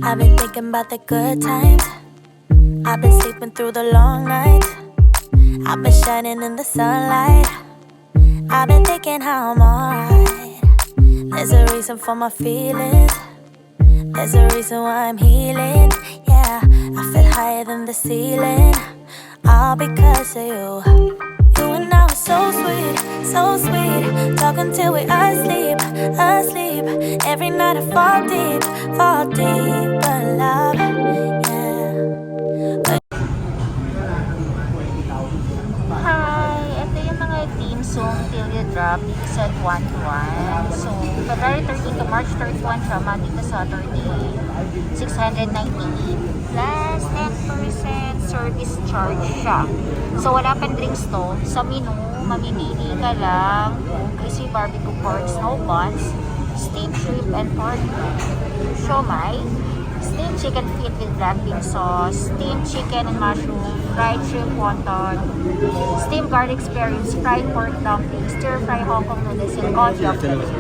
I've been thinking about the good times. I've been sleeping through the long nights. I've been shining in the sunlight. I've been thinking how I'm alright. There's a reason for my feelings. There's a reason why I'm healing. Yeah, I feel higher than the ceiling. All because of you. You and I were so sweet, so sweet. Talking till we asleep, asleep. Every night I fall deep, but love, yeah. Hi! Ito yung mga team song Till You Drop dito sa 1-1. So, February 13 to March 31 siya, Monday to Saturday. 698 plus 10% service charge siya. So, wala pang drinks to. Sa menu, mamimili ka lang kung crispy barbecue pork, snow buns, steamed shrimp and pork siomai, steamed chicken feet with black bean sauce, steamed chicken and mushroom, fried shrimp wonton, steamed garlic spare ribs, fried pork dumplings, stir-fry Hong Kong noodles, and coffee of the day.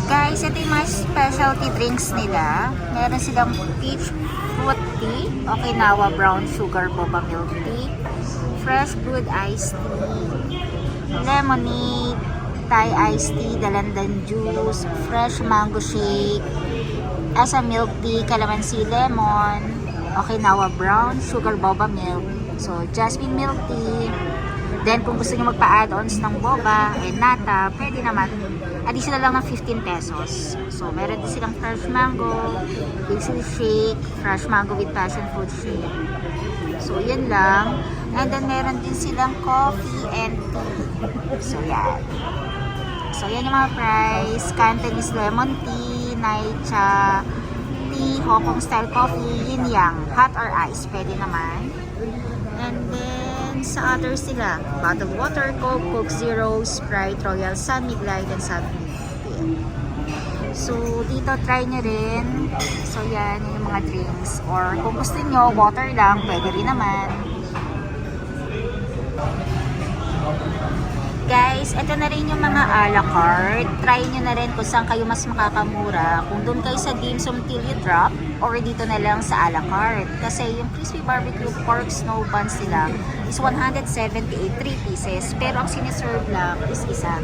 Guys, ito yung mga specialty drinks nila. Meron silang peach fruit tea, Okinawa brown sugar boba milk tea, fresh brewed iced tea, lemonade, Thai iced tea, dalandan juice, fresh mango shake, asa milk tea, calamansi lemon, Okinawa brown sugar boba milk, so jasmine milk tea. Then kung gusto niyo magpa-add-ons ng boba and nata, pwede naman. Additional lang ng 15 pesos. So meron din silang fresh mango, basil shake, fresh mango with passion fruit shake. So yan lang. And then meron din silang coffee and tea. So yan. So yan yung mga price. Cantonese lemon tea, Naicha tea, Hong Kong style coffee, yin yang, hot or ice, pwede naman. And then sa others sila, bottled water, Coke, Coke Zero, Sprite, Royal Sun, Miglide, and Sun. So dito try nyo rin. So yan yung mga drinks. Or kung gusto nyo, water lang, pwede rin naman. Guys, ito na rin yung mga a la carte. Try nyo na rin kung saan kayo mas makakamura. Kung doon kayo sa dim sum Till You Drop, or dito na lang sa a la carte. Kasi yung crispy barbecue pork snow buns nila is 178, 3 pieces. Pero ang siniserve lang is isa.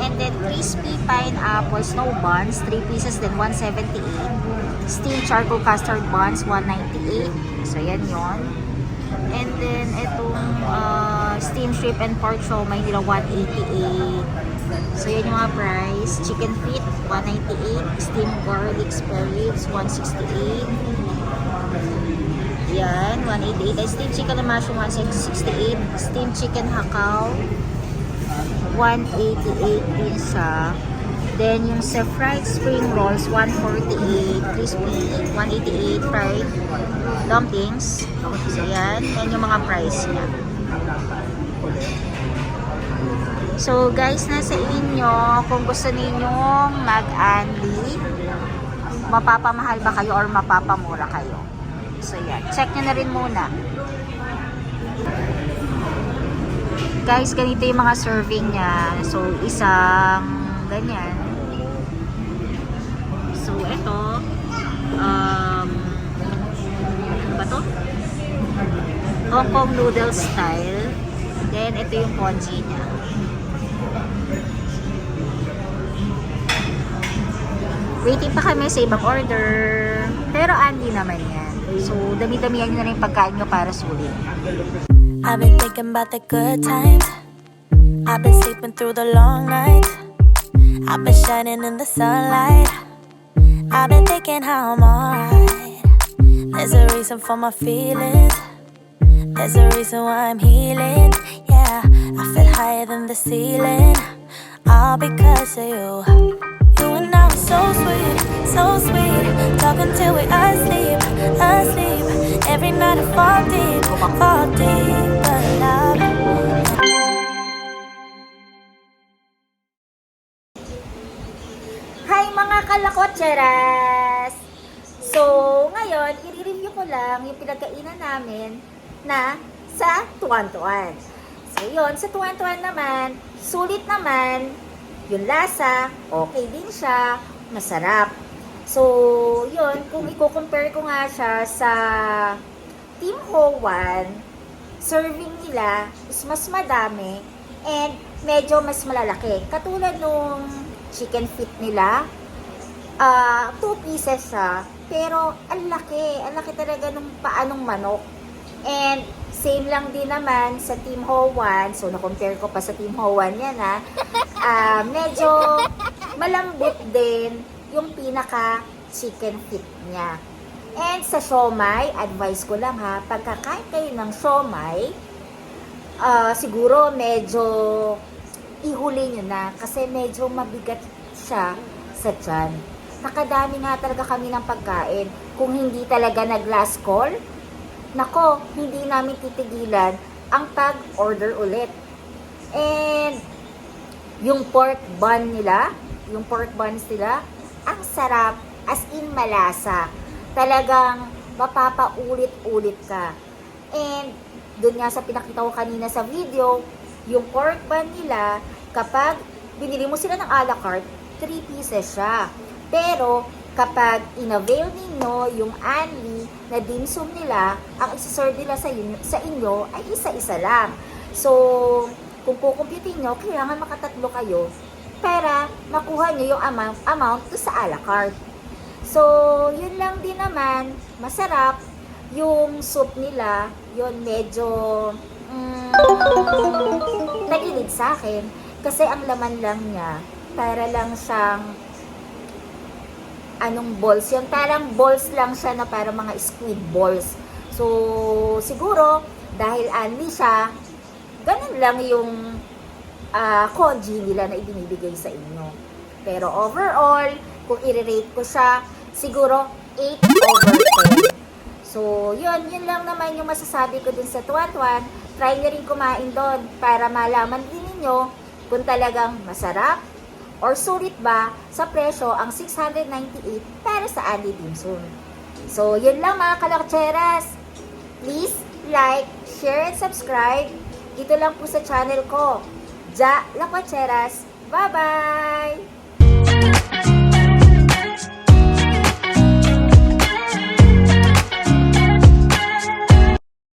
And then crispy pineapple snow buns, 3 pieces, then 178. Steamed charcoal custard buns, 198. So yan yon. And then itong steamed shrimp and pork siomai nila 188. So yan yung mga price. Chicken feet 198, steamed garlic spare ribs 168. Yan 188. Steamed chicken and mushroom 168. Steamed chicken hakaw 188 din siya. Then yung sa fried spring rolls 148, crispy 188, fried dumplings. So yan yung mga price niya. So guys, nasa inyo kung gusto ninyong mag-unli, mapapamahal ba kayo or mapapamura kayo. So yan, check nyo na rin muna. Guys, ganito yung mga serving niya. So isang ganyan. So ito ano ba to? Hong Kong noodle style. Then ito yung congee niya. Waiting pa kami sa ibang order. Pero andi naman yan. So dami-damihan nyo na rin pagkain nyo para sulit. I've been thinking about the good times. I've been sleeping through the long nights. I've been shining in the sunlight. I've been thinking how I'm alright. There's a reason for my feelings. There's a reason why I'm healing. Yeah, I feel higher than the ceiling. All because of you. You and I were so sweet, so sweet. Talking till we asleep, asleep. Every night I fall deep, but love. Hi mga kalakotseras! So, ngayon, i-review ko lang yung pinagkainan namin na sa Tuan-Tuan. So, yun, sa Tuan-Tuan naman, sulit naman, Yung lasa, okay din siya, masarap. So, yun, kung i-compare ko nga siya sa Tim Ho Wan, serving nila is mas madami and medyo mas malalaki. Katulad nung chicken feet nila, 2 pieces siya, pero ang laki talaga nung paanong manok. And same lang din naman sa Tim Ho Wan, so na-compare ko pa sa Tim Ho Wan yan ha, medyo malambot din yung pinaka chicken feet niya. And sa siomai, advice ko lang ha, pagkakain kayo ng siomai, siguro medyo ihuli nyo na kasi medyo mabigat siya sa tiyan. Nakadami nga talaga kami ng pagkain. Kung hindi talaga nag-last call, nako, hindi namin titigilan ang pag-order ulit. And yung pork bun nila, yung pork buns nila, ang sarap, as in malasa. Talagang mapapaulit-ulit ka. And doon nga sa pinakita ko kanina sa video, yung pork bun nila, kapag binili mo sila ng a la carte, 3 pieces siya. Pero kapag in-avail ninyo yung anli na dim sum nila, ang isa-serve nila sa inyo ay isa-isa lang. So, kung kukumputin nyo, kailangan makatatlo kayo para makuha nyo yung amount to sa a la carte. So, yun lang din naman, masarap. Yung soup nila, yun medyo nagilid sa akin. Kasi ang laman lang niya, para lang siyang anong balls. Yung parang balls lang siya na para mga squid balls. So, siguro, dahil anli siya, ganun lang yung koji nila na ibinibigay sa inyo. Pero overall, kung i-rate ko siya, siguro 8/10. So, yun lang naman yung masasabi ko dun sa Tuan-Tuan. Try nyo rin kumain doon para malaman din ninyo kung talagang masarap or sulit ba sa presyo ang 698 para sa Anli Dim Sum. So, yun lang mga kalakcheras. Please like, share, and subscribe. Dito lang po sa channel ko. Ja Lakwacheras. Bye-bye!